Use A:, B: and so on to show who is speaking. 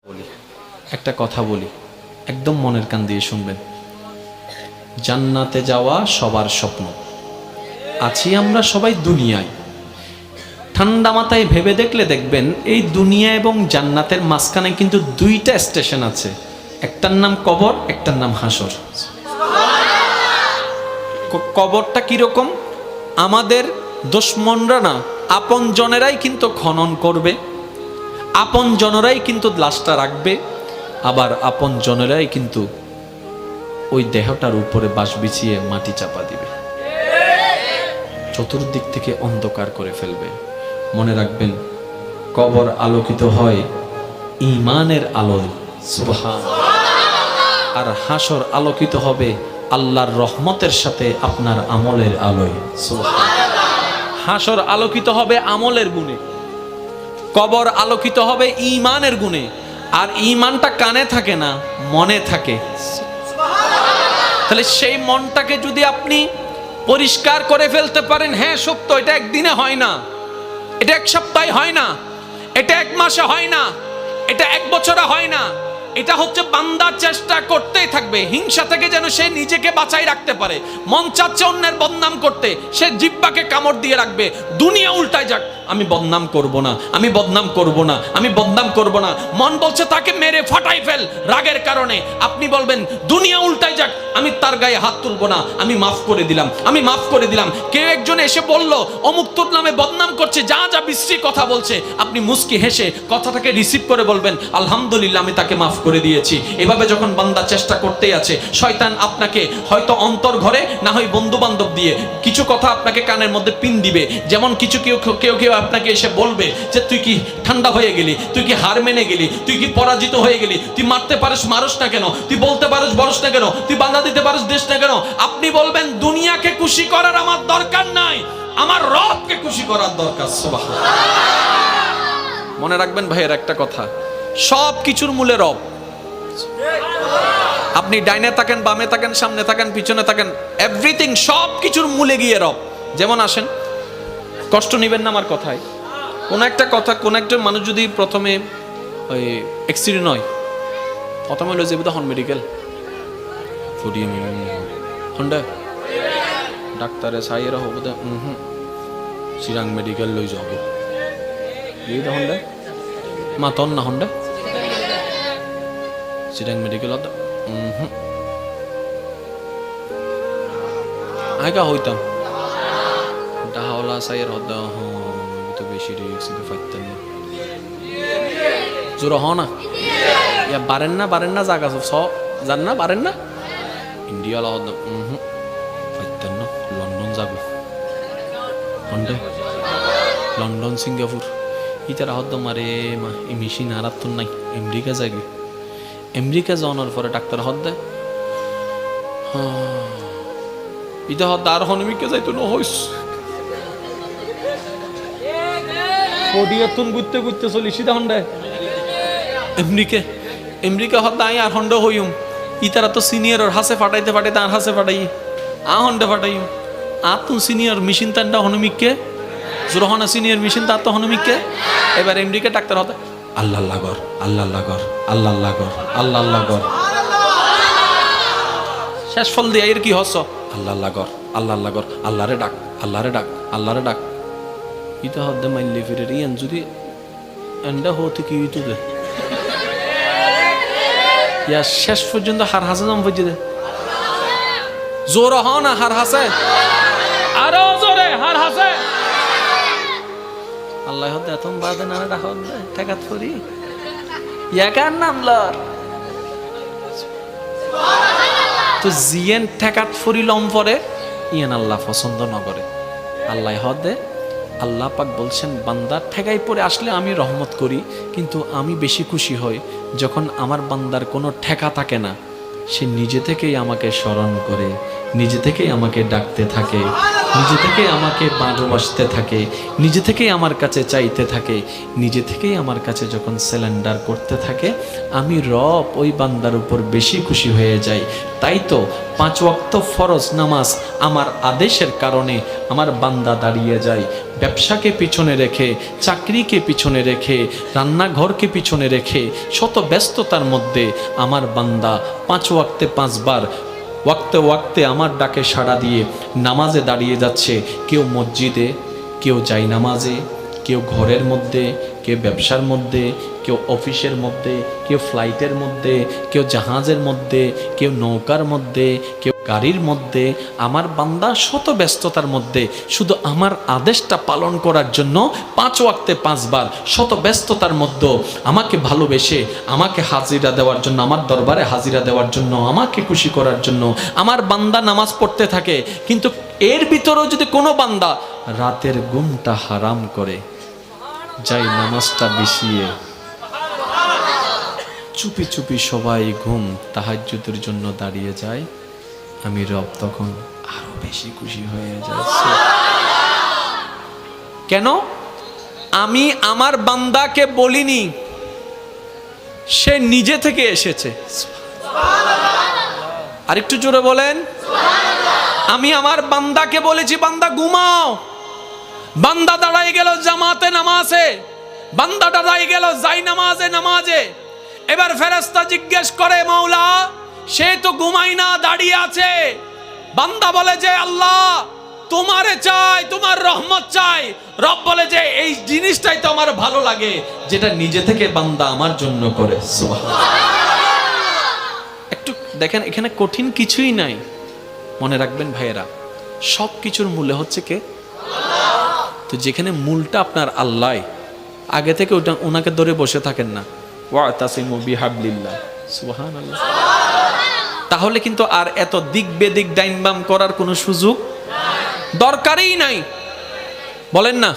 A: বলি একটা কথা বলি, একদম মনের কান দিয়ে শুনবেন। জান্নাতে যাওয়া সবার স্বপ্ন। আছি আমরা সবাই দুনিয়ায়। ঠান্ডা মাথায় ভেবে দেখলে দেখবেন এই দুনিয়া এবং জান্নাতের মাঝখানে কিন্তু দুইটা স্টেশন আছে, একটার নাম কবর, একটার নাম হাসর। কবরটা কিরকম? আমাদের দুশমনরা না, আপন জনেরাই কিন্তু খনন করবে, আপন জনেরাই কিন্তু লাশটা রাখবে, আবার আপন জনেরাই কিন্তু ওই দেহটার উপরে বাঁশ বিছিয়ে মাটি চাপা দিবে, চতুর্দিক থেকে অন্ধকার করে ফেলবে। মনে রাখবেন, কবর আলোকিত হয় ঈমানের আলোয়, সুবহানাল্লাহ। আর হাসর আলোকিত হবে আল্লাহর রহমতের সাথে আপনার আমলের আলোয়, সুবহানাল্লাহ। হাসর আলোকিত হবে আমলের গুণে, কবর আলোকিত হবে ঈমানের গুণে। আর ঈমানটা কানে থাকে না, মনে থাকে। তাহলে সেই মনটাকে যদি আপনি পরিষ্কার করে ফেলতে পারেন, হ্যাঁ সত্য, এটা একদিনে হয় না, এটা এক সপ্তাহে হয় না, এটা এক মাসে হয় না, এটা এক বছরে হয় না, এটা হচ্ছে বান্দা চেষ্টা করতেই থাকবে হিংসা থেকে যেন সে নিজেকে বাঁচাই রাখতে পারে। মন চাচ্ছে অন্যের বদনাম করতে, সে জিহ্বাকে কামড় দিয়ে রাখবে। দুনিয়া উল্টায় যাক, আমি বদনাম করব না, আমি বদনাম করব না, আমি বদনাম করব না। মন বলছে তাকে মেরে ফাটাই ফেল রাগের কারণে। আপনি বলবেন দুনিয়া উল্টায় যাক, আমি তার গায়ে হাত তুলব না, আমি মাফ করে দিলাম, আমি মাফ করে দিলাম। কেউ একজন এসে বলল অমুক তোর নামে বদনাম করছে, যা যা বিশ্রী কথা বলছে, আপনি মুস্কি হেসে কথাটাকে রিসিভ করে বলবেন আলহামদুলিল্লাহ, আমি তাকে মাফ করে দিয়েছি। এভাবে যখন বান্দা চেষ্টা করতেই আছে, শয়তান আপনাকে হয়তো অন্তর ঘরে, না হয় বন্ধু বান্ধব দিয়ে কিছু কথা আপনাকে কানের মধ্যে পিন দিবে। যেমন কিছু কেউ আপনাকে এসে বলবে যে তুই কি ঠান্ডা হয়ে গেলি, তুই কি হার মেনে গেলি, তুই কি পরাজিত হয়ে গেলি, তুই মারতে পারিস মারস না কেন, তুই বলতে পারিস বলস না কেন, তুই বাধা দিতে পারিস দেশ না কেন। আপনি বলবেন দুনিয়াকে খুশি করার আমার দরকার নাই, আমার রবকে খুশি করার দরকার। সুবহানাল্লাহ। মনে রাখবেন ভাইয়ের একটা কথা, সব কিছুর মূলে রব। আপনি ডাইনে থাকেন, বামে থাকেন, সামনে থাকেন, পিছনে থাকেন, এভরিথিং, সব কিছুর মূলে গিয়ে রব। যেমন আসেন, কষ্ট নিবেন না আমার কথায়। কোন একটা কথা, কোন একটা মানুষ যদি প্রথমে ওই অ্যাক্সিডেন্ট হয়, প্রথমে হলো যে হন মেডিকেল ফুডিয়ে হন্ডা ডাক্তারে সাইয়েরা হবো দে চিরাং মেডিকেল লই যাব এই দা হন্ডা মা তন না হন্ডা চিরাং মেডিকেল আদা আগা হইতাম ডাহাওলা সাইয়ের হদা তো বেশি রিক্স ফাইতেন না জোর হ না ইয়া বারেন না জায়গা সব জান না, বারেন না ইন্ডিয়া হদা ফাইতেন না। লন্ডন যাবে হন্ডা, লন্ডন সিঙ্গাপুর ইতারা হদ্দ মারে মা এই মেশিন আর তো নাই। আমেরিকা যাবে, আমেরিকা যাওয়ার পরে ডাক্তার হদ্দে ইটা হদ্দা আর হনমিকে যাইতো না হইস ফডিয়াতুন গুইতে গুইতে চলি সিধা হন্ডা আমেরিকা হদ্দা আই আর হন্ডা হইম। ইতারা তো সিনিয়র হাসে ফাটাইতে ফাটাইতে আর হাসে ফাটাই আ হন্ডা ফাটাই আর তুন সিনিয়র মেশিন তান্ডা হনমিককে জোরহনা সিনিয়র মেশিন তার তো হনমিককে। এবার আমেরিকা ডাক্তার হতে আল্লাহ লাগর আল্লাহ লাগর আল্লাহ লাগর আল্লাহ লাগর শেষ ফল দিয়ে এর কি হস আল্লাহ লাগর আল্লাহ লাগর আল্লাহরে ডাক আল্লাহরে ডাক আল্লাহরে ডাক ইটা হদ্দে মাইলে ফিরে ইয়ান যদি এন্ডা হতে কি ইটু দে ইয়া শেষ পর্যন্ত হার হাসে নাম বুঝে দে জোর হ না হার হাসে আরো জোরে হার হাসে আল্লাহ হতে এত বাদে না রাখ ঠেকাত করি ইয়াকার নাম লর তো জিয়েন ঠেকাত ফরি লম পরে ইয়ান আল্লাহ পছন্দ ন করে। আল্লাহ হদে আল্লাহ পাক বলছেন বান্দা ঠেকাই পড়ে আসলে আমি রহমত করি, কিন্তু আমি বেশি খুশি হই যখন আমার বান্দার কোনো ঠেকা থাকে না, সে নিজে থেকেই আমাকে স্মরণ করে, নিজে থেকেই আমাকে ডাকতে থাকে, নিজে থেকেই আমাকে ভালোবাসতে থাকে, নিজে থেকেই আমার কাছে চাইতে থাকে, নিজে থেকেই আমার কাছে যখন সিলিন্ডার করতে থাকে, আমি রব ওই বান্দার উপর বেশি খুশি হয়ে যাই। তাই তো 5 ওয়াক্ত ফরজ নামাজ আমার আদেশের কারণে আমার বান্দা দাঁড়িয়ে যায়, ব্যবসাকে পিছনে রেখে, চাকরিকে পিছনে রেখে, রান্নাঘরকে পিছনে রেখে, শত ব্যস্ততার মধ্যে আমার বান্দা 5 ওয়াক্তে 5 বার ওয়াক্তে ওয়াক্তে আমার ডাকে সাড়া দিয়ে নামাজে দাঁড়িয়ে যাচ্ছে। কেউ মসজিদে, কেউ যায় নামাজে, কেউ ঘরের মধ্যে, কেউ ব্যবসার মধ্যে, কেউ অফিসের মধ্যে, কেউ ফ্লাইটের মধ্যে, কেউ জাহাজের মধ্যে, কেউ নৌকার মধ্যে, কেউ গাড়ির মধ্যে। আমার বান্দা শত ব্যস্ততার মধ্যে শুধু আমার আদেশটা পালন করার জন্য 5 ওয়াক্তে 5 বার শত ব্যস্ততার মধ্যে আমাকে ভালোবেসে, আমাকে হাজিরা দেওয়ার জন্য, আমার দরবারে হাজিরা দেওয়ার জন্য, আমাকে খুশি করার জন্য আমার বান্দা নামাজ পড়তে থাকে। কিন্তু এর ভিতরেও যদি কোনো বান্দা রাতের ঘুমটা হারাম করে, যাই নামাজটা বিছিয়ে চুপি চুপি সবাই ঘুম তাহাজ্জুদের জন্য দাঁড়িয়ে যায়, আমি রব তখন আরো বেশি খুশি হয়ে যাচ্ছে। কেন? আমি আমার বান্দাকে বলিনি, সে নিজে থেকে এসেছে। আরেকটু জোরে বলেন। আমি আমার বান্দাকে বলেছি, বান্দা ঘুমাও। বান্দা দাঁড়াই গেল জামাতে নামাজে, বান্দা দাঁড়াই গেল যাই নামাজে। এবার ফেরেশতা জিজ্ঞেস করে, মাওলা সে তো ঘুমাই না, দাঁড়িয়ে আছে। বান্দা বলে যে আল্লাহ তোমারে চাই, তোমার রহমত চাই। রব বলে যে এই জিনিসটাই তো আমার ভালো লাগে, যেটা নিজে থেকে বান্দা আমার জন্য করে। একটু দেখেন, এখানে কঠিন কিছুই নাই। মনে রাখবেন ভাইয়েরা, সব কিছুর মূল্য হচ্ছে কে? তো যেখানে মূলটা আপনার আল্লাহ, আগে থেকে ওটা ওনাকে ধরে বসে থাকেন না। ওয়াতাসিমু বিহাবলিল্লাহ, সুবহানাল্লাহ। তাহলে কিন্তু আর এত দিক বেদিক ডাইন বাম করার কোনো সুযোগ দরকারই নাই, বলেন না?